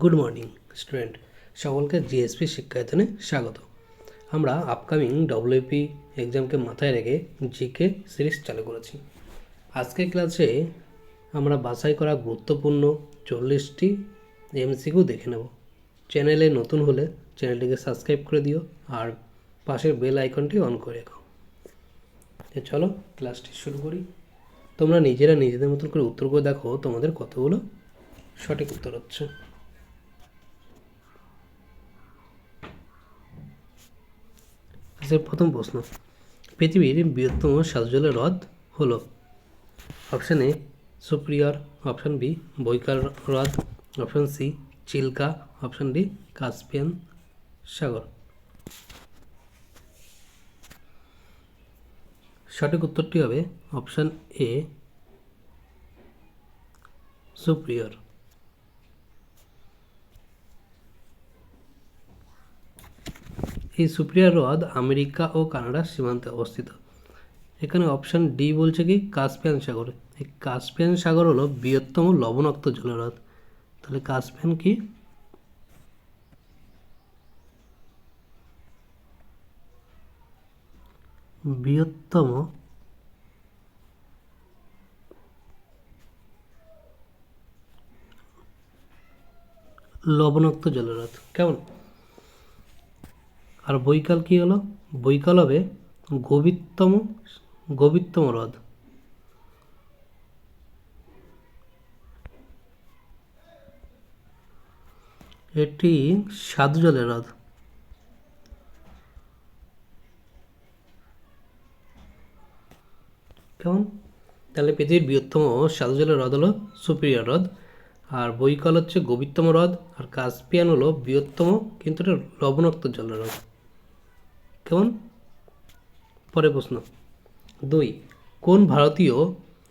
Good morning student, সকলকে GSP শিক্ষায়তনে স্বাগত। আমরা আপকামিং ডব্লিউপি এক্সামকে মাথায় রেখে জিকে সিরিজ চালু করেছি। আজকের ক্লাসে আমরা বাছাই করা গুরুত্বপূর্ণ 40টি এমসিকিউ দেখে নেব। চ্যানেলে নতুন হলে চ্যানেলটিকে সাবস্ক্রাইব করে দিও আর পাশের বেল আইকনটি অন করে রেখো। চলো ক্লাসটি শুরু করি। তোমরা নিজেদের মতন করে উত্তর করে দেখো তোমাদের কতগুলো সঠিক উত্তর হচ্ছে। প্রথম প্রশ্ন, পৃথিবীর বৃহত্তম সাজজলের হ্রদ হলো? Option A Superior, option B Baikal হ্রদ, option C Chilka, option D Caspian সাগর। সঠিক উত্তরটি হবে অপশান এ সুপিরিয়র। এই সুপিরিয়র হ্রদ আমেরিকা ও কানাডার সীমান্তে অবস্থিত। এখানে অপশান ডি বলছে কি কাস্পিয়ান সাগর। এই কাস্পিয়ান সাগর হলো বৃহত্তম লবণাক্ত জলের হ্রদ। তাহলে কাস্পিয়ান কি? বৃহত্তম লবণাক্ত জলের হ্রদ। কেমন? আর বৈকাল কি হলো? বৈকাল হবে গভীরতম হ্রদ। এটি স্বাদু জলের হ্রদ। কেমন? তাহলে পৃথিবীর বৃহত্তম স্বাদু জলের হ্রদ হলো সুপিরিয়র হ্রদ, আর বৈকাল হচ্ছে গভীরতম হ্রদ, আর কাস্পিয়ান হলো বৃহত্তম কিন্তু এটা লবণাক্ত জলের হ্রদ। কেমন? পরের প্রশ্ন 2, কোন ভারতীয়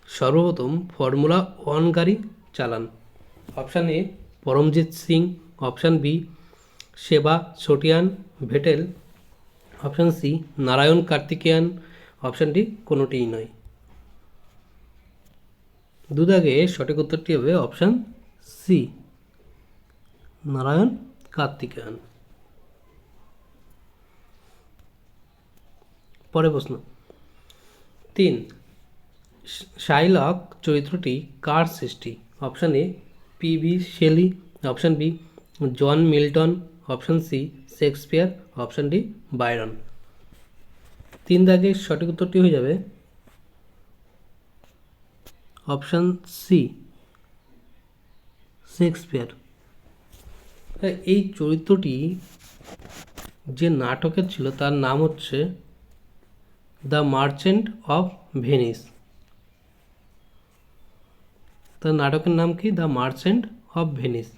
সর্বপ্রথম ফর্মুলা 1 গাড়ি চালান? Option A Paramjit Singh, option B Sebastian Vettel, option C Narain Karthikeyan, option D কোনোটিই নয়। দুদাগে সঠিক উত্তরটি হবে অপশান সি নারায়ণ কার্তিকেয়ান। পরের প্রশ্ন 3, শাইলক চরিত্রটি কার সৃষ্টি? Option A P B. Shelley, option B John Milton, option C Shakespeare, option D Byron. 3 দাগের সঠিক উত্তরটি হয়ে যাবে অপশান সি শেক্সপিয়ার। এই চরিত্রটি যে নাটকের ছিল তার নাম হচ্ছে দ্য মার্চেন্ট অফ ভেনিস। তার নাটকের নাম কি? The Merchant of Venice.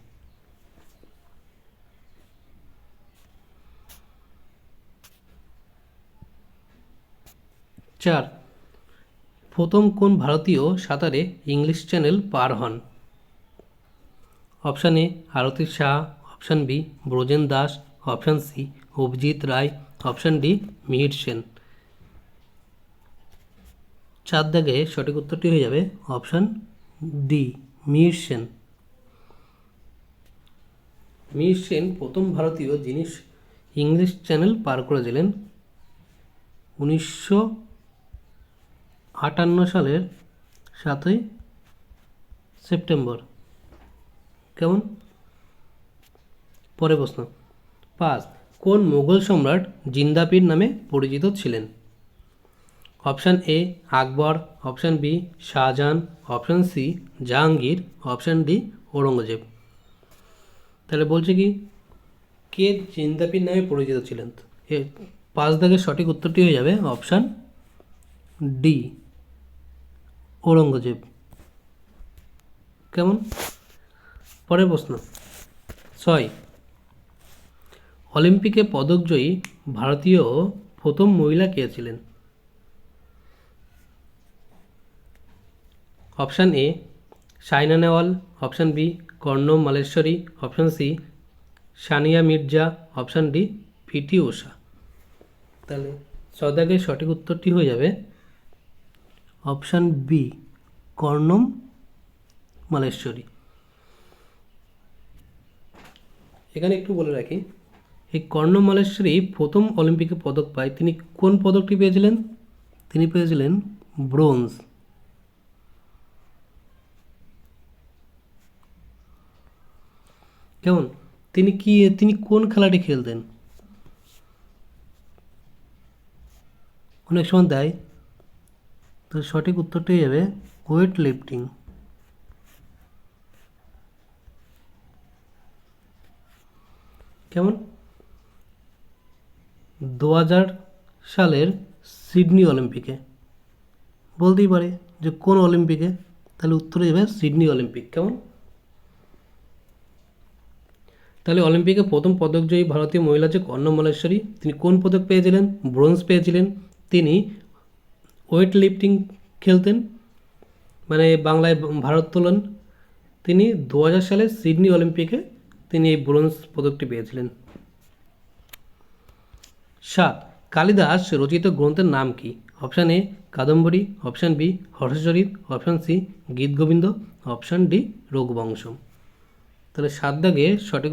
চার, প্রথম কোন ভারতীয় সাঁতারে ইংলিশ চ্যানেল পার হন? Option A Arati Shah, option B Brajen Das, option C Abhijit Roy, option D Mihir Sen. 4 দাগে সঠিক উত্তরটি হয়ে যাবে অপশান ডি মিহির সেন। মিহির সেন প্রথম ভারতীয় যিনি ইংলিশ চ্যানেল পার করেছিলেন 1958 সালের 7ই সেপ্টেম্বর। কেমন? পরের প্রশ্ন 5, কোন মুঘল সম্রাট জিন্দাপীর নামে পরিচিত ছিলেন? Option A Akbar, option B Shahjahan, option C Jahangir, option D Aurangzeb. তাহলে বলছে কি কে জিন্দাপীর নামে পরিচিত ছিলেন? 5 দাগের সঠিক উত্তরটি হয়ে যাবে অপশান ডি ঔরঙ্গজেব। কেমন? পরের প্রশ্ন 6, অলিম্পিকে পদকজয়ী ভারতীয় প্রথম মহিলা কে ছিলেন? Option A Saina Nehwal, option B Karnam Malleswari, option C Sania Mirza, option D PT Usha. তাহলে 6 দাগের সঠিক উত্তরটি হয়ে যাবে অপশান বি কর্ণম মালেশ্বরী। এখানে একটু বলে রাখি, এই কর্ণম মালেশ্বরী প্রথম অলিম্পিকে পদক পায়, তিনি কোন পদকটি পেয়েছিলেন? তিনি পেয়েছিলেন ব্রোঞ্জ। কেমন? তিনি কোন খেলাটি খেলতেন? অনেক সময় দেয়, তো সঠিক উত্তরটি হয়ে যাবে ওয়েট লিফটিং। কেমন? 2000 সালের সিডনি অলিম্পিকে, বলতেই পারে যে কোন অলিম্পিকে, তাহলে উত্তরে যাবে সিডনি অলিম্পিক। কেমন? তাহলে অলিম্পিকে প্রথম পদকজয়ী ভারতীয় মহিলা যে কর্ণম মালেশ্বরী, তিনি কোন পদক পেয়েছিলেন? ব্রোঞ্জ পেয়েছিলেন। তিনি ওয়েট লিফটিং খেলতেন, মানে বাংলায় ভারোত্তোলন। তিনি 2000 সালে সিডনি অলিম্পিকে তিনি এই ব্রোঞ্জ পদকটি পেয়েছিলেন। 7. কালিদাস রচিত গ্রন্থের নাম কি? Option A Kadambari, option B Harshacharita, option C Gitagovinda, option D Raghuvamsha. তাহলে 7 দাগে সঠিক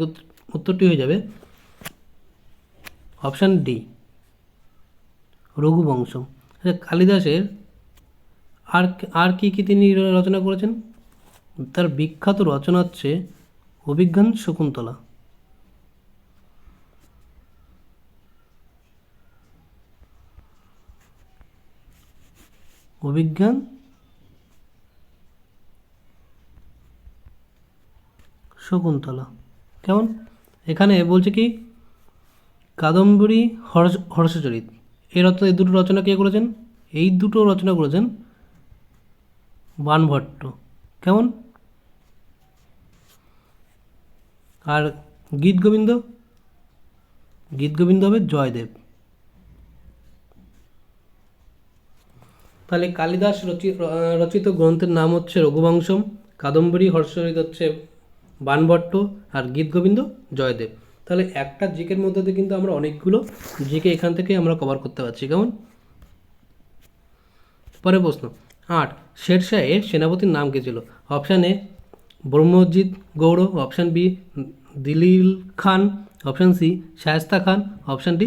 উত্তরটি হয়ে যাবে অপশান ডি রঘুবংশম। আচ্ছা, কালিদাসের আর কি কি তিনি রচনা করেছেন? তার বিখ্যাত রচনা হচ্ছে অভিজ্ঞান শকুন্তলা। অভিজ্ঞান শকুন্তলা। কেমন? এখানে বলছে কি কাদম্বরী হর্ষচরিত, এই দুটো রচনা কে করেছেন? এই দুটো রচনা করেছেন বাণভট্ট। কেমন? আর গীতগোবিন্দ হবে জয়দেব। তাহলে কালিদাস রচিত গ্রন্থের নাম হচ্ছে রঘুবংশম, কাদম্বরী হর্ষচরিত হচ্ছে বাণভট্ট, আর গীতগোবিন্দ জয়দেব। তাহলে একটা জিকের মধ্যে দিয়ে কিন্তু আমরা অনেকগুলো জিকে এখান থেকে আমরা কভার করতে পারছি। কেমন? পরের প্রশ্ন 8. শেরশাহের সেনাপতির নাম কি ছিল? Option A Brahmajit Gaur, option B Dilir Khan, option C Shaista Khan, option D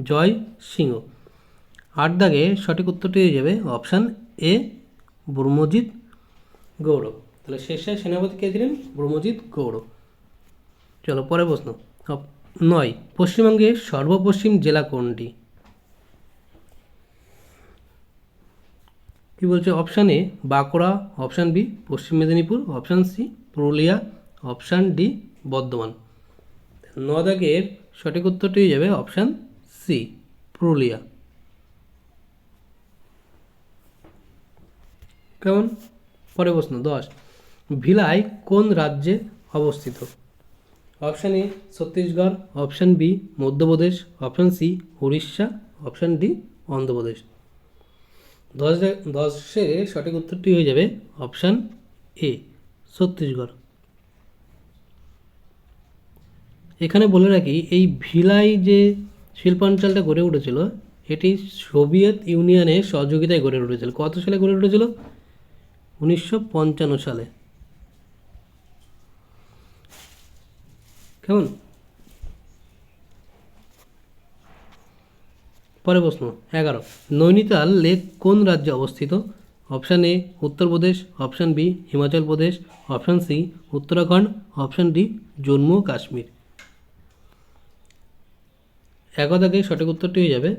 Jai Singh. 8 দাগে সঠিক উত্তরটি হয়ে যাবে অপশান এ ব্রহ্মজিৎ গৌড়। তাহলে শেরশাহের সেনাপতি কে ছিলেন? ব্রহ্মজিৎ গৌড়। চলো পরের প্রশ্ন 9. পশ্চিমবঙ্গের সর্বপশ্চিম জেলা কোনটি? কি বলছে? Option A Bankura, option B Paschim Medinipur, option C Purulia, option D Bardhaman. 9 দাগের সঠিক উত্তরটি হয়ে যাবে অপশান সি পুরুলিয়া। কেমন? পরের প্রশ্ন 10. ভিলাই কোন রাজ্যে অবস্থিত? Option A Chhattisgarh, option B Madhya Pradesh, option C Orissa, option D Andhra Pradesh. 10 সঠিক উত্তরটি হয়ে যাবে অপশান এ ছত্তিশগড়। এখানে বলে রাখি, এই ভিলাই যে শিল্পাঞ্চলটা গড়ে উঠেছিল, এটি সোভিয়েত ইউনিয়নের সহযোগিতায় গড়ে উঠেছিল। কত সালে গড়ে উঠেছিল? 1955 সালে। কেমন? পরের প্রশ্ন 11. নৈনিতাল লেক কোন রাজ্যে অবস্থিত? Option A Uttar Pradesh, option B Himachal Pradesh, option C Uttarakhand, option D Jammu ও কাশ্মীর। 11 দাগে সঠিক উত্তরটি হয়ে যাবে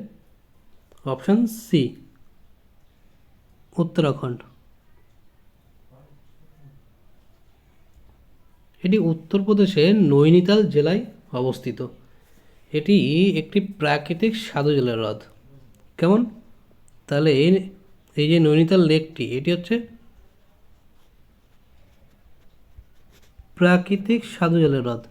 অপশান সি উত্তরাখণ্ড। এটি উত্তরপ্রদেশের নৈনিতাল জেলায় অবস্থিত। এটি একটি প্রাকৃতিক স্বাদু জলের হ্রদ। কেমন? তাহলে এই যে নৈনিতাল লেকটি, এটি হচ্ছে প্রাকৃতিক স্বাদু জলের হ্রদ।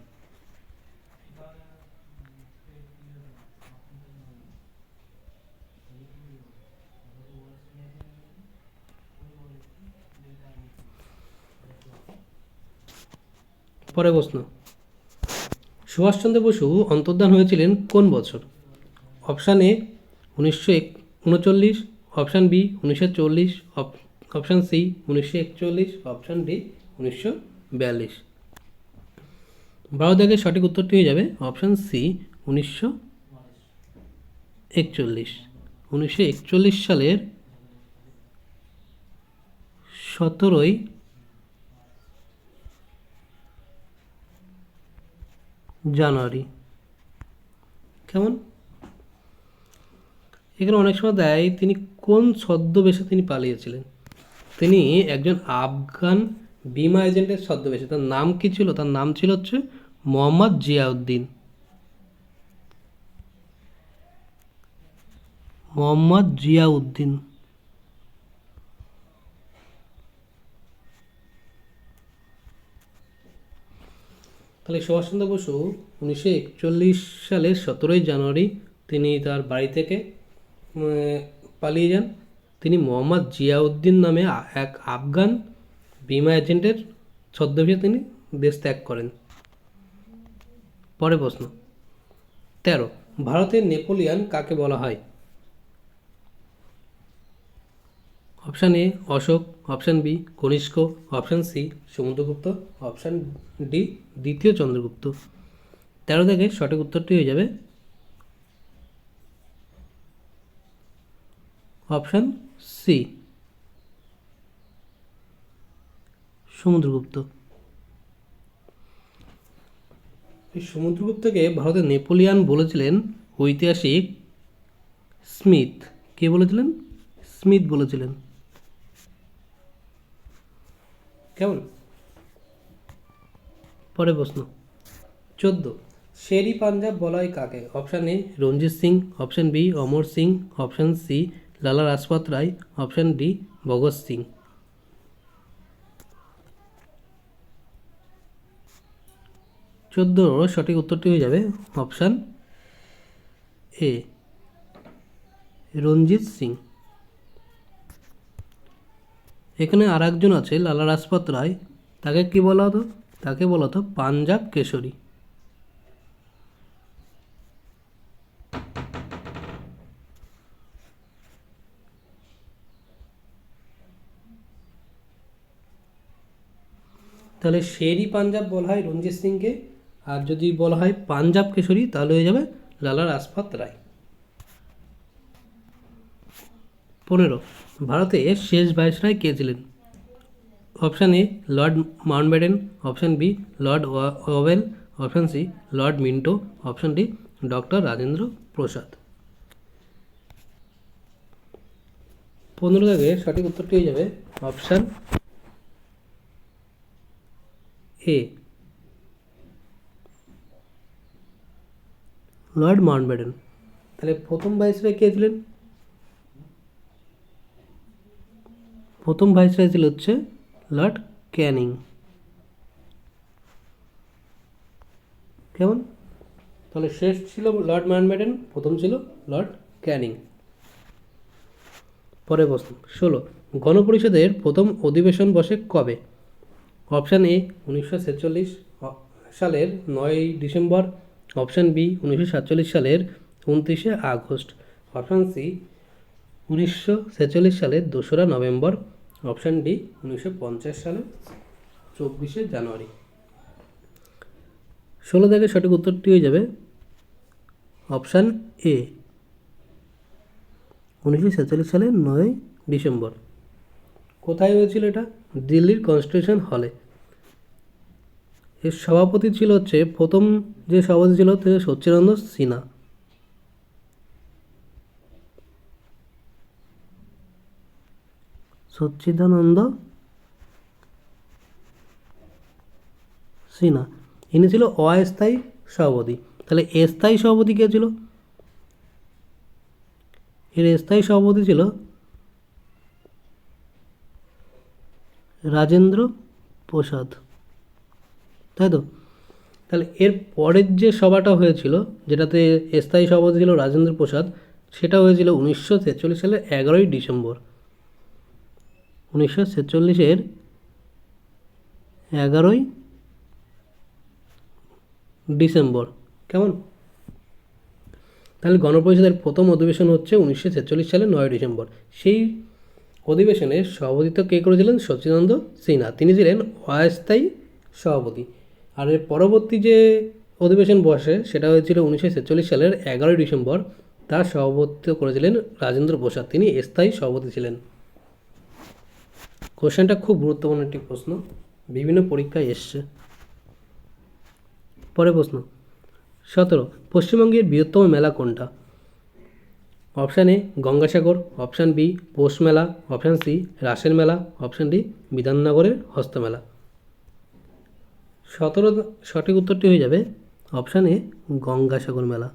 পরের প্রশ্ন, সুভাষচন্দ্র বসু অন্তর্ধান হয়েছিলেন কোন বছর? Option A 1939, option B 1940, option C 1941, option D 1942। 12 দাগের সঠিক উত্তরটি হয়ে যাবে অপশান সি 1941। 1941 সালের 17ই জানুয়ারি। কেমন? এখানে অনেক সময় দেয় তিনি কোন ছদ্মবেশে তিনি পালিয়েছিলেন। তিনি একজন আফগান বিমা এজেন্টের ছদ্মবেশে। তার নাম কি ছিল? তার নাম ছিল হচ্ছে মোহাম্মদ জিয়াউদ্দিন। মোহাম্মদ জিয়াউদ্দিন। তাহলে সুভাষচন্দ্র বসু 1941 সালের 17ই জানুয়ারি তিনি তার বাড়ি থেকে পালিয়ে যান। তিনি মোহাম্মদ জিয়াউদ্দিন নামে এক আফগান বিমা এজেন্টের ছদ্মবেশে তিনি দেশ ত্যাগ করেন। পরের প্রশ্ন 13, ভারতের নেপোলিয়ান কাকে বলা হয়? Option A Ashoka, option B Kanishka, option C Samudragupta, option D দ্বিতীয় চন্দ্রগুপ্ত। 13 থেকে সঠিক উত্তরটি হয়ে যাবে অপশান সি সমুদ্রগুপ্ত। এই সমুদ্রগুপ্তকে ভারতের নেপোলিয়ান বলেছিলেন ঐতিহাসিক স্মিথ। কে বলেছিলেন? স্মিথ বলেছিলেন। কেমন? পরের প্রশ্ন 14, শেরি পাঞ্জাব বলা হয় কাকে? Option A Ranjit Singh, option B Amar Singh, option C Lala Lajpat Rai, option D Bhagat Singh. 14 সঠিক উত্তরটি হয়ে যাবে অপশান এ রঞ্জিত সিং। এখানে আর একজন আছে লালা রাজপথ রায়, তাকে কি বলা হতো? তাকে বলা হতো পাঞ্জাব কেশরী। তাহলে শেরি পাঞ্জাব বলা হয় রঞ্জিত সিংকে, আর যদি বলা হয় পাঞ্জাব কেশরী তাহলে হয়ে যাবে লালা রাজপথ রায়। 15, ভারতের শেষ ভাইসরয় কে ছিলেন? Option A Lord Mountbatten, option B Lord Wavell, option C Lord Minto, option D doctor Rajendra Prasad. 15 থেকে সঠিক উত্তরটি হয়ে যাবে অপশান এ লর্ড মাউন্টব্যাটেন। তাহলে প্রথম ভাইসরয় কে ছিলেন? প্রথম ভাইসরয় ছিল হচ্ছে লর্ড ক্যানিং। কেমন? তাহলে শেষ ছিল লর্ড মাউন্টব্যাটেন, প্রথম ছিল লর্ড ক্যানিং। পরের প্রশ্ন 16, গণপরিষদের প্রথম অধিবেশন বসে কবে? অপশান এ 1946 সালের 9 ডিসেম্বর, অপশান বি 1947 সালের 29 আগস্ট, অপশান সি 1946 সালের 2রা নভেম্বর, অপশান ডি 1950 সালের 24 জানুয়ারি। 16 থেকে সঠিক উত্তরটি হয়ে যাবে অপশান এ 1947 সালের 9 ডিসেম্বর। কোথায় হয়েছিল এটা? দিল্লির কনস্টিটিউশন হলে। এর সভাপতি ছিল হচ্ছে প্রথম যে সভাপতি ছিল তিনি সচ্চিদানন্দ সিনহা। সচ্চিদানন্দ সিনহা, ইনি ছিল অস্থায়ী সভাপতি। তাহলে স্থায়ী সভাপতি কে ছিল? এর স্থায়ী সভাপতি ছিল রাজেন্দ্র প্রসাদ, তাই তো? তাহলে এর পরের যে সভাটা হয়েছিল যেটাতে স্থায়ী সভাপতি ছিল রাজেন্দ্র প্রসাদ, সেটা হয়েছিল 1946 সালের 11ই ডিসেম্বর। 1946-এর 11ই ডিসেম্বর। কেমন? তাহলে গণপরিষদের প্রথম অধিবেশন হচ্ছে 1946 সালের 9 ডিসেম্বর। সেই অধিবেশনের সভাপতিত্ব কে করেছিলেন? সচ্চিদানন্দ সিনহা। তিনি ছিলেন অস্থায়ী সভাপতি। আর এর পরবর্তী যে অধিবেশন বসে সেটা হয়েছিল 1946 সালের 11 ডিসেম্বর। তার সভাপতিত্ব করেছিলেন রাজেন্দ্র প্রসাদ, তিনি স্থায়ী সভাপতি ছিলেন। কোশ্চেনটা খুব গুরুত্বপূর্ণ একটি প্রশ্ন, বিভিন্ন পরীক্ষায় এসছে। পরের প্রশ্ন 17, পশ্চিমবঙ্গের বৃহত্তম মেলা কোনটা? Option A Gangasagar, option B Poush Mela, option C রাসের মেলা, অপশান ডি বিধাননগরের হস্তমেলা। 17 সঠিক উত্তরটি হয়ে যাবে অপশান এ গঙ্গাসাগর মেলা।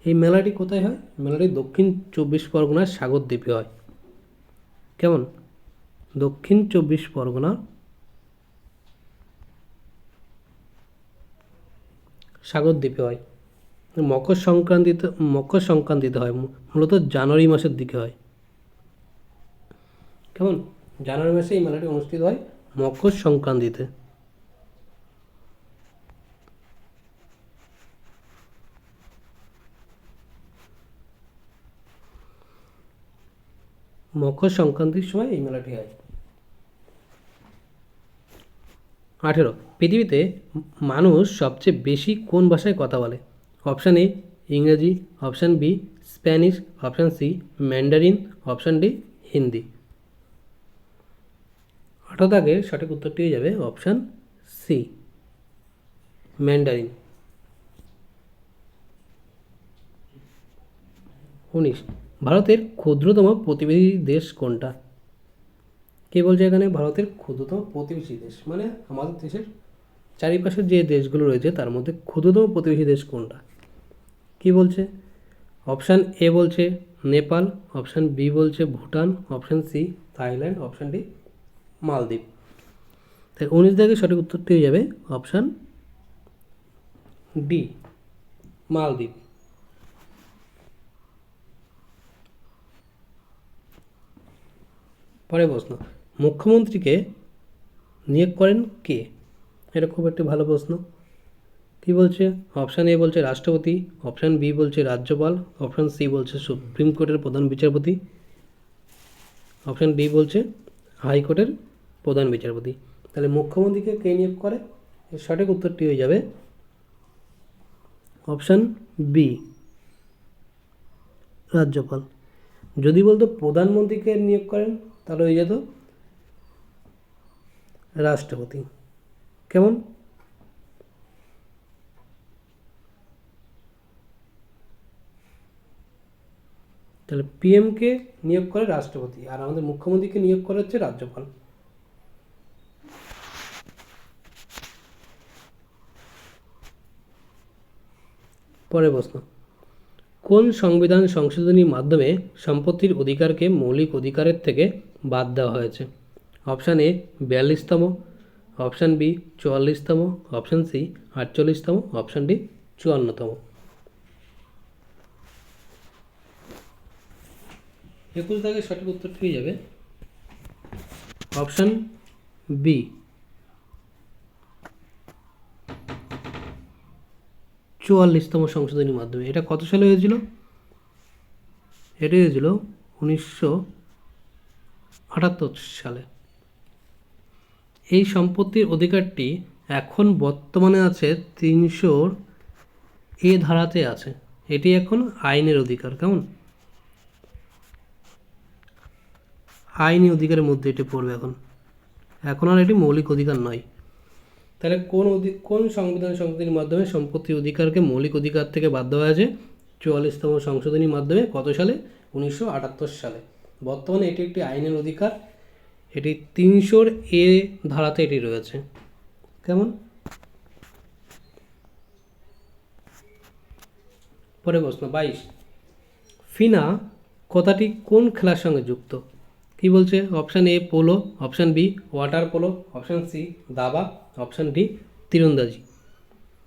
এই মেলাটি কোথায় হয়? মেলাটি দক্ষিণ 24 পরগনার সাগরদ্বীপে হয়। কেমন? দক্ষিণ 24 পরগনা সাগরদ্বীপে হয়। মকর সংক্রান্তিতে হয়, মূলত জানুয়ারি মাসের দিকে হয়। কেমন? জানুয়ারি মাসে এই মেলাটি অনুষ্ঠিত হয় মকর সংক্রান্তিতে। মকর সংক্রান্তির সময় এই মেলাটি হয়। 18, পৃথিবীতে মানুষ সবচেয়ে বেশি কোন ভাষায় কথা বলে? অপশান এ ইংরেজি, option B Spanish, option C Mandarin, option D Hindi. 18 দাগের সঠিক উত্তরটি হয়ে যাবে অপশান সি ম্যান্ডারিন। 19, ভারতের ক্ষুদ্রতম প্রতিবেশী দেশ কোনটা? কে বলছে এখানে ভারতের ক্ষুদ্রতম প্রতিবেশী দেশ, মানে আমাদের দেশের চারিপাশের যে দেশগুলো রয়েছে তার মধ্যে ক্ষুদ্রতম প্রতিবেশী দেশ কোনটা? কি বলছে? অপশান এ বলছে নেপাল, অপশান বি বলছে Bhutan, option C Thailand, option D মালদ্বীপ। তাই 19 দাগের সঠিক উত্তরটি হয়ে যাবে অপশান ডি মালদ্বীপ। পরের প্রশ্ন, মুখ্যমন্ত্রীকে নিয়োগ করেন কে? এটা খুব একটি ভালো প্রশ্ন। কি বলছে? অপশান এ বলছে রাষ্ট্রপতি, অপশান বি বলছে রাজ্যপাল, অপশান সি বলছে সুপ্রিম কোর্টের প্রধান বিচারপতি, অপশান ডি বলছে হাইকোর্টের প্রধান বিচারপতি। তাহলে মুখ্যমন্ত্রীকে কে নিয়োগ করে? এর সঠিক উত্তরটি হয়ে যাবে অপশান বি রাজ্যপাল। যদি বলতো প্রধানমন্ত্রীকে নিয়োগ করেন তাহলে হয়ে যেত রাষ্ট্রপতি। কেমন? তাহলে পিএমকে নিয়োগ করে রাষ্ট্রপতি আর আমাদের মুখ্যমন্ত্রীকে নিয়োগ করে হচ্ছে রাজ্যপাল। পরের প্রশ্ন, কোন সংবিধান সংশোধনীর মাধ্যমে সম্পত্তির অধিকারকে মৌলিক অধিকারের থেকে বাদ দেওয়া হয়েছে? অপশান এ 42তম, অপশান বি 44তম, অপশান সি 48তম, অপশান ডি 54তম। 21 দাগের সঠিক উত্তরটি হয়ে যাবে অপশান বি 44তম সংশোধনীর মাধ্যমে। এটা কত সালে হয়েছিল? এটা হয়েছিল 1978 সালে। এই সম্পত্তির অধিকারটি এখন বর্তমানে আছে 300 এ ধারাতে আছে। এটি এখন আইনের অধিকার। কেমন? আইনি অধিকারের মধ্যে এটি পড়বে এখন আর এটি মৌলিক অধিকার নয়। তাহলে কোন সংবিধান সংশোধনীর মাধ্যমে সম্পত্তির অধিকারকে মৌলিক অধিকার থেকে বাদ দেওয়া হয়েছে? 44তম সংশোধনীর মাধ্যমে। কত সালে? 1978 সালে। বর্তমানে এটি একটি আইনের অধিকার, এটি 300 এ ধারাতে এটি রয়েছে। কেমন? পরে প্রশ্ন 22, ফিনা কথাটি কোন খেলার সঙ্গে যুক্ত? কি বলছে? Option A polo, option B water polo, option C দাবা, অপশান ডি তীরন্দাজি।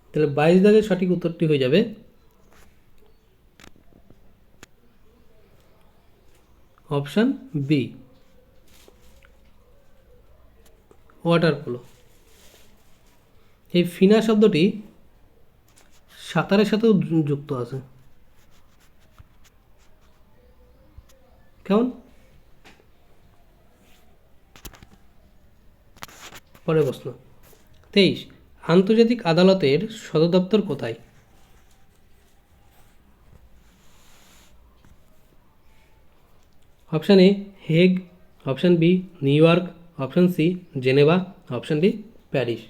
তাহলে 22 দাগের সঠিক উত্তরটি হয়ে যাবে অপশান বি ওয়াটার পোলো। এই ফিনা শব্দটি সাঁতারের সাথেও যুক্ত আছে। কেমন? পরের প্রশ্ন 23, আন্তর্জাতিক আদালতের সদর দপ্তর কোথায়? Option A Hague, option B New York, option C Geneva, option D Paris.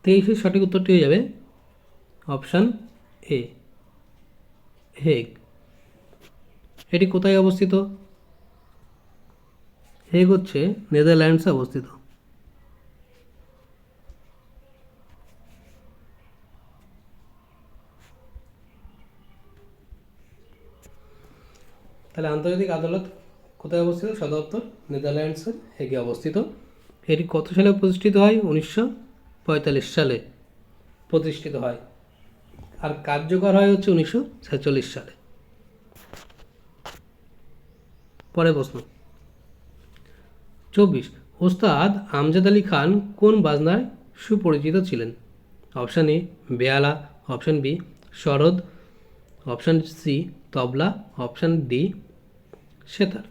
তেইশের সঠিক উত্তরটি হয়ে যাবে অপশান এ হেগ। এটি কোথায় অবস্থিত? হেগ হচ্ছে নেদারল্যান্ডসে অবস্থিত। তাহলে আন্তর্জাতিক আদালত কোথায় অবস্থিত? সদর দপ্তর নেদারল্যান্ডসের হেগে অবস্থিত। এটি কত সালে প্রতিষ্ঠিত হয়? 1945 সালে প্রতিষ্ঠিত হয়, আর কার্যকর হয় হচ্ছে 1946 সালে। পরের প্রশ্ন 24, ওস্তাদ আমজাদ আলী খান কোন বাজনায় সুপরিচিত ছিলেন? অপশান এ বেয়ালা, option B sarod, option C tabla, option D sitar.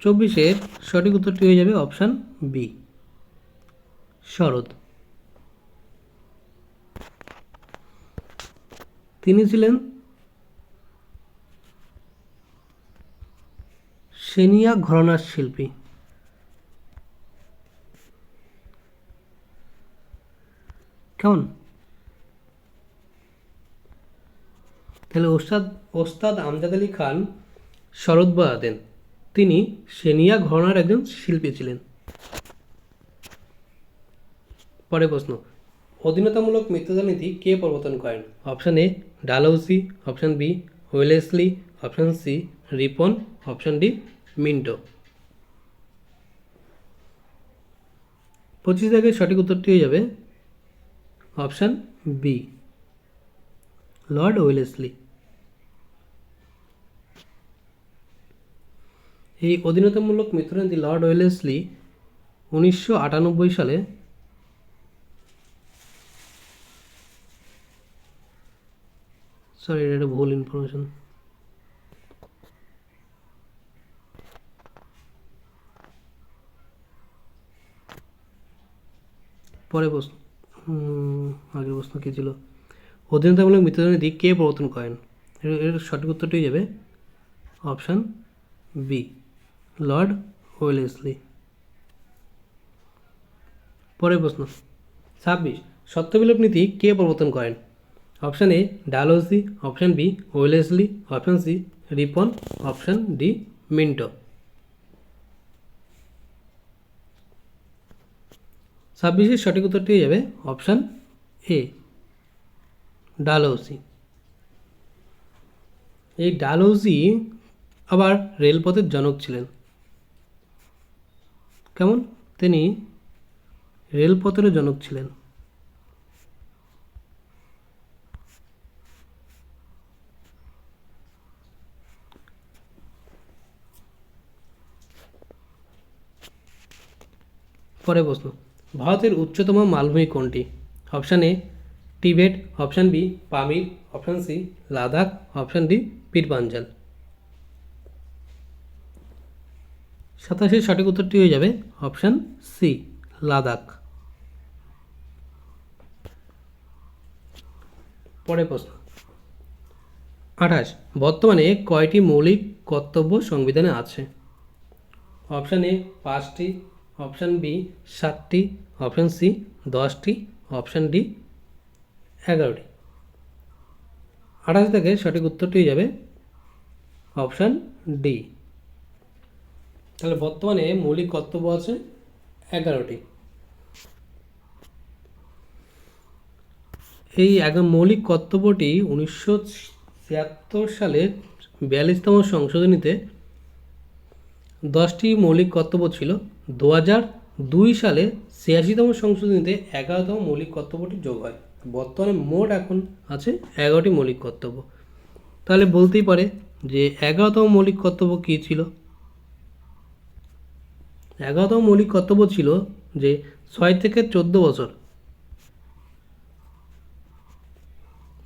24-এর সঠিক উত্তরটি হয়ে যাবে অপশান বি সরোদ। তিনি ছিলেন সেনিয়া ঘরানার শিল্পী। কেমন? তাহলে ওস্তাদ আমজাদ আলী খান সরোদ বাজাতেন, তিনি সেনিয়া ঘরানার একজন শিল্পী ছিলেন। পরের প্রশ্ন, অধীনতামূলক মৃত্যুদণ্ড নীতি কে প্রবর্তন করেন? Option A Dalhousie, option B Wellesley, option C Ripon, option D Minto. 25 থেকে সঠিক উত্তরটি হয়ে যাবে অপশান বি লর্ড ওয়েলেসলি। এই অধীনতামূলক মৃত্যুদণ্ড লর্ড ওয়েলেসলি 1998 সালে সরি, এটা ভুল ইনফরমেশন। পরে প্রশ্ন, আগের প্রশ্ন কী ছিল? অধীনতামূলক মৃত্যুদণ্ড নীতি কে প্রবর্তন করেন? এর সঠিক উত্তরটি হয়ে যাবে অপশান বি লর্ড ওয়েলেসলি। পরের প্রশ্ন 26, সত্যবিলোপ নীতি কে প্রবর্তন করেন? Option A Dalhousie, option B Wellesley, option C Ripon, option D Minto. 26-এর সঠিক উত্তরটি হয়ে যাবে অপশান এ ডালহৌসি। এই ডালহৌসি আবার রেলপথের জনক ছিলেন। কেমন? তিনি রেলপথেরও জনক ছিলেন। পরের প্রশ্ন, ভারতের উচ্চতম মালভূমি কোনটি? Option A Tibet, option B Pamir, option C Ladakh, option D Pir Panjal. 27-এর সঠিক উত্তরটি হয়ে যাবে অপশান সি লাদাখ। পরের প্রশ্ন 28, বর্তমানে কয়টি মৌলিক কর্তব্য সংবিধানে আছে? অপশান এ 5টি, অপশান বি 7টি, অপশান সি 10টি, অপশান ডি 11টি। 28 থেকে সঠিক উত্তরটি হয়ে যাবে অপশান ডি। তাহলে বর্তমানে মৌলিক কর্তব্য আছে 11টি। এই মৌলিক কর্তব্যটি 1976 সালে 42তম সংশোধনীতে 10টি মৌলিক কর্তব্য ছিল। 2002 সালে 86তম সংশোধনীতে 11তম মৌলিক কর্তব্যটি যোগ হয়। বর্তমানে মোট এখন আছে 11টি মৌলিক কর্তব্য। তাহলে বলতেই পারে যে 11তম মৌলিক কর্তব্য কী ছিল? 11তম মৌলিক কর্তব্য ছিল যে 6 থেকে 14 বছর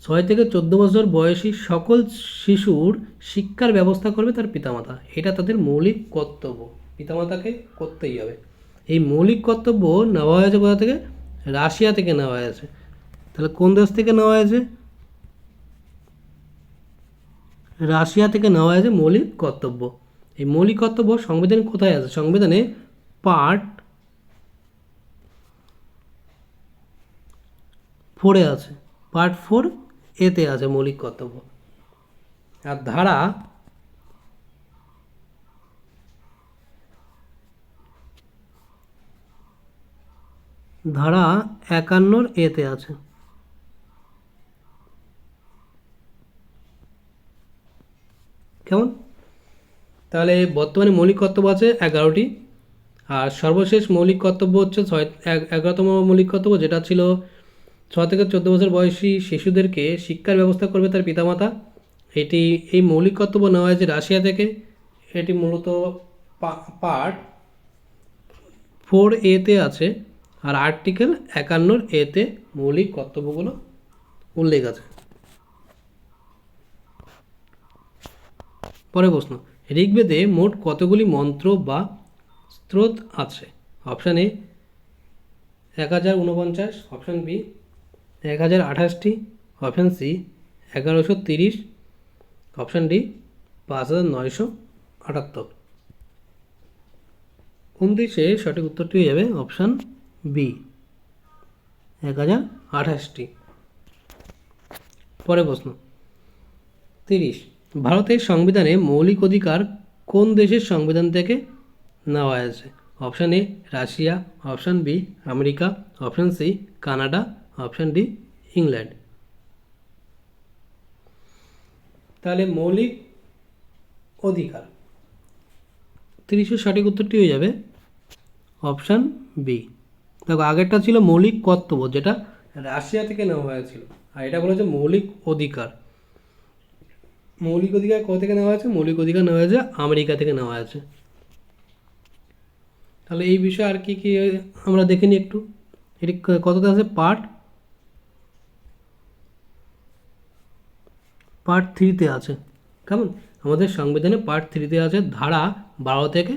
6 থেকে 14 বছর বয়সী সকল শিশুর শিক্ষার ব্যবস্থা করবে তার পিতামাতা, এটা তাদের মৌলিক কর্তব্য, পিতামাতাকে করতেই হবে। এই মৌলিক কর্তব্য নেওয়া হয়েছে কোথা থেকে? রাশিয়া থেকে নেওয়া হয়েছে। তাহলে কোন দেশ থেকে নেওয়া হয়েছে? রাশিয়া থেকে নেওয়া হয়েছে মৌলিক কর্তব্য। এই মৌলিক কর্তব্য সংবিধানে কোথায় আছে? সংবিধানে পার্ট 4-এ আছে, পার্ট 4-এতে আছে মৌলিক কর্তব্য। আর ধারা 51-এতে আছে। কেমন? তাহলে বর্তমানে মৌলিক কর্তব্য আছে 11টি, আর সর্বশেষ মৌলিক কর্তব্য হচ্ছে 11তম মৌলিক কর্তব্য, যেটা ছিল 6 থেকে 14 বছর বয়সী শিশুদেরকে শিক্ষার ব্যবস্থা করবে তার পিতামাতা। এই মৌলিক কর্তব্য নেওয়া হয়েছে রাশিয়া থেকে। এটি মূলত পার্ট 4-এতে আছে, আর আর্টিকেল 51-এতে মৌলিক কর্তব্যগুলো উল্লেখ আছে। পরে প্রশ্ন, ঋগ্বেদে মোট কতগুলি মন্ত্র বা স্তোত্র আছে? অপশান এ 1049, অপশান বি 1028টি, অপশান সি 1130, অপশান ডি 5978। 29-এ সঠিক উত্তরটি হয়ে যাবে অপশান বি 1028টি। পরে প্রশ্ন 30, ভারতের সংবিধানে মৌলিক অধিকার কোন দেশের সংবিধান থেকে নেওয়া হয়েছে? Option A Russia, option B America, option C Canada, option D England. তাহলে মৌলিক অধিকার 30-এর সঠিক উত্তরটি হয়ে যাবে অপশান বি। দেখো, আগেরটা ছিল মৌলিক কর্তব্য, যেটা রাশিয়া থেকে নেওয়া হয়েছিল, আর এটা বলেছে মৌলিক অধিকার। মৌলিক অধিকার কোথা থেকে নেওয়া হয়েছে? মৌলিক অধিকার নেওয়া হয়েছে আমেরিকা থেকে নেওয়া হয়েছে। তাহলে এই বিষয়ে আর কি কি আমরা দেখে নিই একটু। এটি কতটা আছে? পার্ট 3-তে আছে। কেমন? আমাদের সংবিধানে পার্ট 3-তে আছে, ধারা 12 থেকে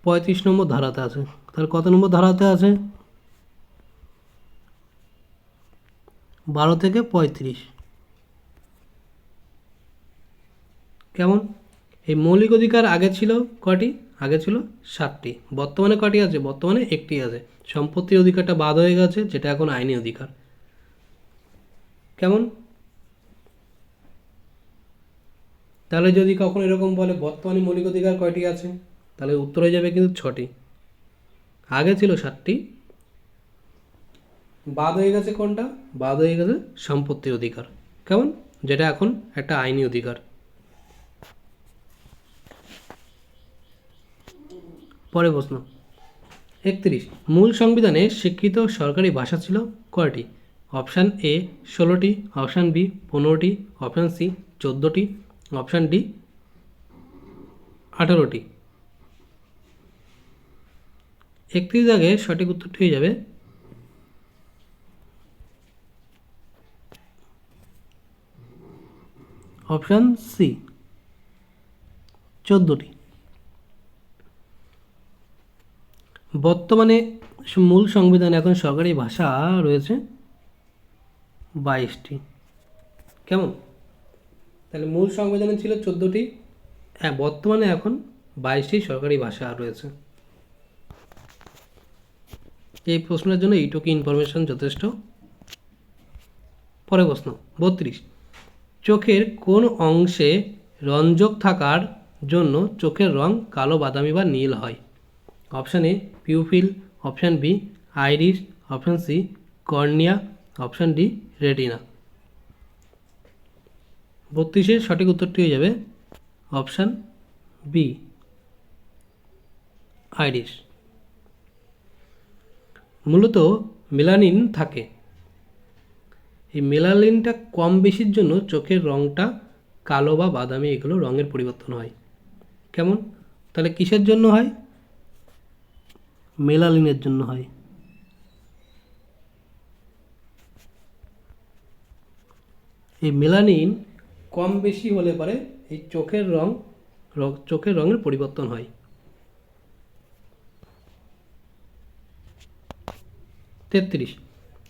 35 নম্বর ধারাতে আছে। তাহলে কত নম্বর ধারাতে আছে? 12 থেকে 35। কেমন? এই মৌলিক অধিকার আগে ছিল কটি? আগে ছিল 7টি। বর্তমানে কটি আছে? বর্তমানে একটি আছে। সম্পত্তির অধিকারটা বাদ হয়ে গেছে, যেটা এখন আইনি অধিকার। কেমন? তাহলে যদি কখনো এরকম বলে বর্তমানে মৌলিক অধিকার কয়টি আছে, তাহলে উত্তর হয়ে যাবে কিন্তু 6টি। আগে ছিল 7টি, বাদ হয়ে গেছে কোনটা? বাদ হয়ে গেছে সম্পত্তির অধিকার। কেমন? যেটা এখন একটা আইনি অধিকার। পরে প্রশ্ন 31, মূল সংবিধানে স্বীকৃত সরকারি ভাষা ছিল কয়টি? অপশান এ 16টি, অপশান বি 15টি, অপশান সি 14টি, অপশান ডি 18টি। 31 আগে সঠিক উত্তরটি হয়ে যাবে অপশান সি 14টি। বর্তমানে মূল সংবিধানে এখন সরকারি ভাষা রয়েছে 22টি। কেমন? তাহলে মূল সংবিধানে ছিল 14টি, বর্তমানে এখন 22টি সরকারি ভাষা রয়েছে। এই প্রশ্নের জন্য এইটুকু ইনফরমেশন যথেষ্ট। পরে প্রশ্ন 32, চোখের কোন অংশে রঞ্জক থাকার জন্য চোখের রং কালো, বাদামি বা নীল হয়? Option A pupil, option B iris, option C cornea, option D retina. 32-এর সঠিক উত্তরটি হয়ে যাবে অপশান বি আইরিস। মূলত মেলানিন থাকে, এই মেলানিনটা কম বেশির জন্য চোখের রঙটা কালো বা বাদামি, এগুলো রঙের পরিবর্তন হয়। কেমন? তাহলে কিসের জন্য হয়? মেলানিনের জন্য হয়। এই মেলানিন কম বেশি হলে পরে এই চোখের রঙের পরিবর্তন হয়। 33,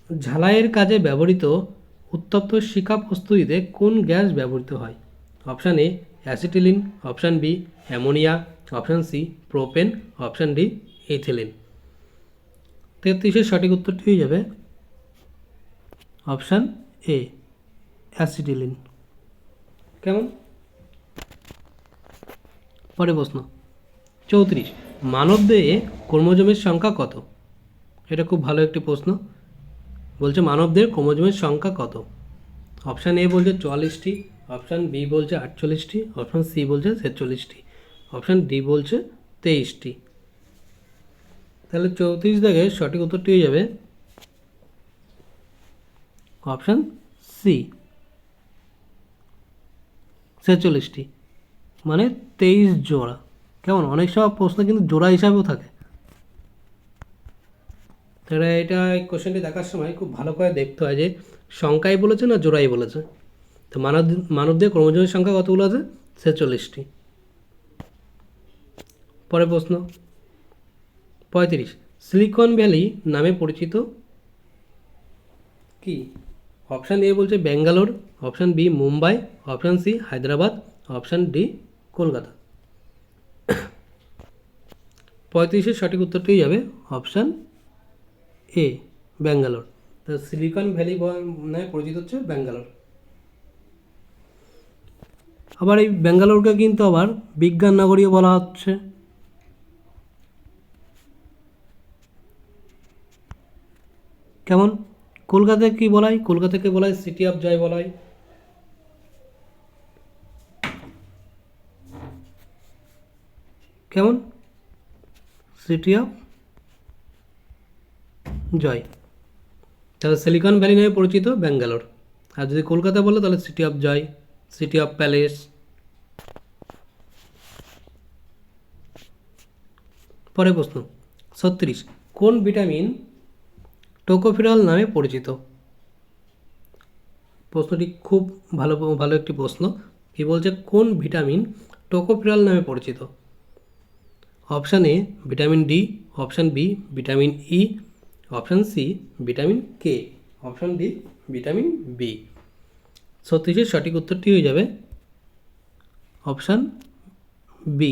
ঝালাইয়ের কাজে ব্যবহৃত উত্তপ্ত শিখা প্রস্তুতিতে কোন গ্যাস ব্যবহৃত হয়? Option A acetylene, option B ammonia, option C propane, option D ethylene. 33-এর সঠিক উত্তরটি হয়ে যাবে অপশান এ অ্যাসিটিলিন। কেমন? পরে প্রশ্ন 34, মানবদেহে ক্রোমোজোমের সংখ্যা কত? এটা খুব ভালো একটি প্রশ্ন। বলছে মানবদেহের ক্রোমোজোমের সংখ্যা কত? অপশান এ বলছে 44টি, অপশান বি বলছে 48টি, অপশান সি বলছে 46টি, অপশান ডি বলছে 23টি। তাহলে 34 দাগের সঠিক উত্তরটি হয়ে যাবে অপশান সি 46টি, মানে 23 জোড়া। কেমন? অনেক সময় প্রশ্ন কিন্তু জোড়া হিসাবেও থাকে। তাহলে এটা এই কোশ্চেনটি দেখার সময় খুব ভালো করে দেখতে হয় যে সংখ্যাই বলেছে না জোড়াই বলেছে। তো মানবদেহের ক্রোমোজোমের সংখ্যা কতগুলো আছে? 46টি। পরের প্রশ্ন 35, সিলিকন ভ্যালি নামে পরিচিত কি? অপশান এ বলছে Bangalore, option B Mumbai, option C Hyderabad, option D Kolkata. 35-এর সঠিক উত্তরটি যাবে অপশান এ ব্যাঙ্গালোর। তো সিলিকন ভ্যালি নামে পরিচিত হচ্ছে ব্যাঙ্গালোর। আবার এই ব্যাঙ্গালোরকে কিন্তু আবার বিজ্ঞান নগরীও বলা হচ্ছে। কেমন? কলকাতাকে কি বলা হয়? কলকাতাকে বলা হয় সিটি অফ জয় বলা হয়। কেমন? City of joy. তাহলে সিলিকন ভ্যালি নামে পরিচিত ব্যাঙ্গালোর। আর যদি কলকাতা বলে তাহলে city of joy, city of palace. পরের প্রশ্ন 36, কোন ভিটামিন টোকোফেরল নামে পরিচিত? প্রশ্নটি খুব ভালো একটি প্রশ্ন। কি বলছে? কোন ভিটামিন টোকোফেরল নামে পরিচিত? Option A vitamin D, option B vitamin E, option C vitamin K, option D vitamin B. 36-এর সঠিক উত্তরটি হয়ে যাবে option B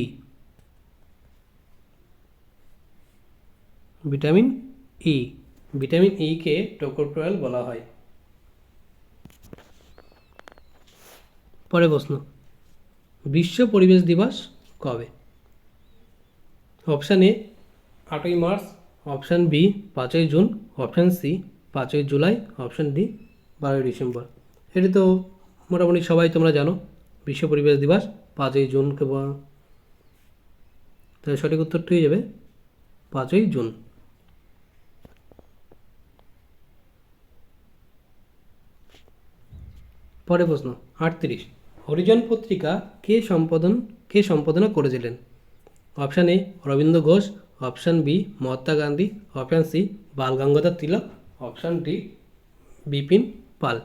vitamin E. Vitamin E কে টোকোফেরল বলা হয়। পরের প্রশ্ন, বিশ্ব পরিবেশ দিবস কবে? অপশান এ 8ই মার্চ, অপশান বি 5ই জুন, অপশান সি 5ই জুলাই, অপশান ডি 12ই ডিসেম্বর। এটি তো মোটামুটি সবাই তোমরা জানো, বিশ্ব পরিবেশ দিবস 5ই জুনকে বলা। তাহলে সঠিক উত্তরটি হয়ে যাবে 5ই জুন। পরের প্রশ্ন 38, হরিজন পত্রিকা কে সম্পাদনা করেছিলেন? Option A Aurobindo Ghosh, option B Mahatma Gandhi, option C Bal Gangadhar Tilak, option D Bipin Pal.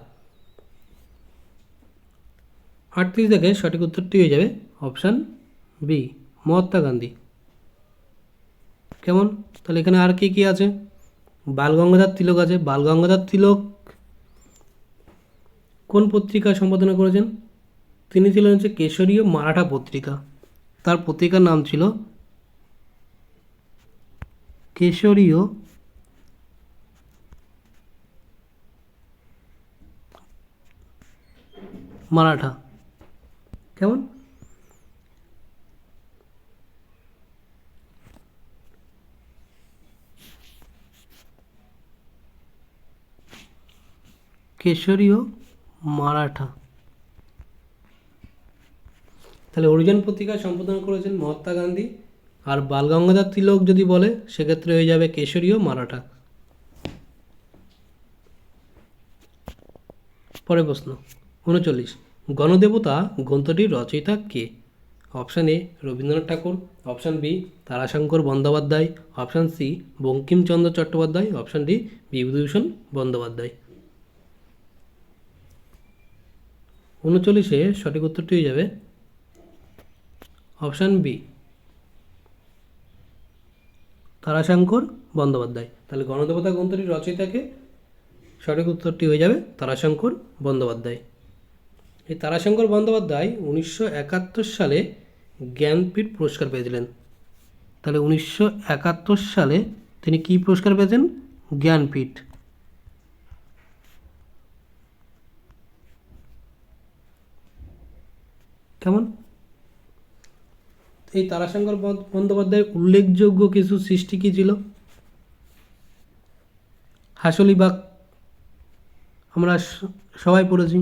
38 থেকে সঠিক উত্তরটি হয়ে যাবে অপশান বি মহাত্মা গান্ধী। কেমন? তাহলে এখানে আর কি কি আছে? বাল গঙ্গাধর তিলক আছে। বাল গঙ্গাধর তিলক কোন পত্রিকা সম্পাদনা করেছেন? তিনি ছিলেন হচ্ছে কেশরীয় মারাঠা পত্রিকা। তার পত্রিকার নাম ছিল কেশরীয় মারাঠা। কেমন? কেশরীয় মারাঠা। তাহলে হরিজন পত্রিকা সম্পাদনা করেছেন মহাত্মা গান্ধী, আর বাল গঙ্গাধর তিলক যদি বলে সেক্ষেত্রে হয়ে যাবে কেশরীয় মারাঠা। পরের প্রশ্ন 39, গণদেবতা গ্রন্থটির রচয়িতা কে? Option A Rabindranath Tagore, option B Tarashankar Bandyopadhyay, option C Bankimchandra Chattopadhyay, option D Bibhutibhushan Bandyopadhyay. 39-এ সঠিক উত্তরটি হয়ে যাবে অপশান বি, তারাশঙ্কর বন্দ্যোপাধ্যায়। তাহলে গণদেবতা গ্রন্থটির রচয়িতাকে, সঠিক উত্তরটি হয়ে যাবে তারাশঙ্কর বন্দ্যোপাধ্যায়। এই তারাশঙ্কর বন্দ্যোপাধ্যায় 1971 সালে জ্ঞানপীঠ পুরস্কার পেয়েছিলেন। তাহলে 1971 সালে তিনি কী পুরস্কার পেয়েছেন? জ্ঞানপীঠ। কেমন? এই তারাশঙ্কর বন্দ্যোপাধ্যায়ের উল্লেখযোগ্য কিছু সৃষ্টি কী ছিল? হাসলিবাগ আমরা সবাই পড়েছি।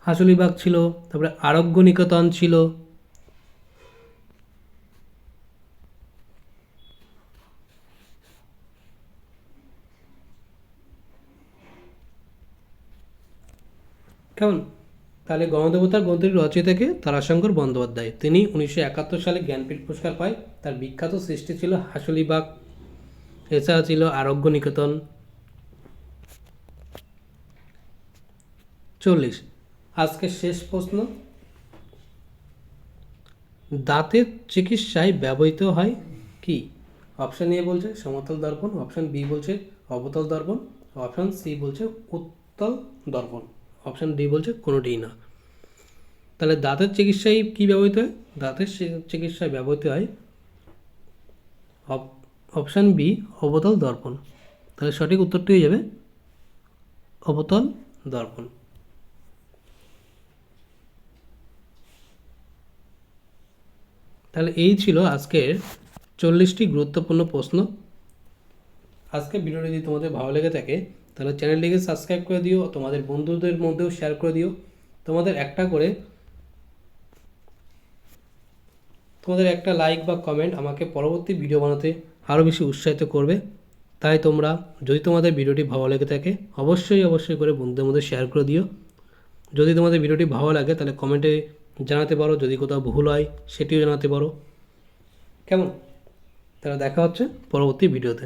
হাসলিবাগ ছিল, তারপরে আরোগ্য নিকেতন ছিল, কেমন? তাহলে গণদেবতার গ্রন্থটির রচয়িতাকে তারাশঙ্কর বন্দ্যোপাধ্যায়। তিনি 1971 সালে জ্ঞানপীঠ পুরস্কার পায়। তার বিখ্যাত সৃষ্টি ছিল হাসলিবাগ, এছাড়া ছিল আরোগ্য নিকেতন। 40, আজকের শেষ প্রশ্ন, দাঁতের চিকিৎসায় ব্যবহৃত হয় কি? অপশান এ বলছে সমতল দর্পণ, অপশান বি বলছে অবতল দর্পণ, অপশান সি বলছে উত্তল দর্পণ, অপশান ডি বলছে কোনোটিই না। তাহলে দাঁতের চিকিৎসায় কি ব্যবহৃত হয়? দাঁতের চিকিৎসায় ব্যবহৃত হয় অপশান বি অবতল দর্পণ। তাহলে সঠিক উত্তরটি হয়ে যাবে অবতল দর্পণ। তাহলে এই ছিল আজকের 40টি গুরুত্বপূর্ণ প্রশ্ন। আজকের ভিডিওটি যদি তোমাদের ভালো লেগে থাকে তাহলে চ্যানেলটিকে সাবস্ক্রাইব করে দিও, তোমাদের বন্ধুদের মধ্যেও শেয়ার করে দিও। তোমাদের একটা লাইক বা কমেন্ট আমাকে পরবর্তী ভিডিও বানাতে আরও বেশি উৎসাহিত করবে। তাই তোমরা যদি তোমাদের ভিডিওটি ভালো লেগে থাকে অবশ্যই করে বন্ধুদের মধ্যে শেয়ার করে দিও। যদি তোমাদের ভিডিওটি ভালো লাগে তাহলে কমেন্টে জানাতে পারো, যদি কোথাও ভুল হয় সেটিও জানাতে পারো। কেমন? তাহলে দেখা হচ্ছে পরবর্তী ভিডিওতে।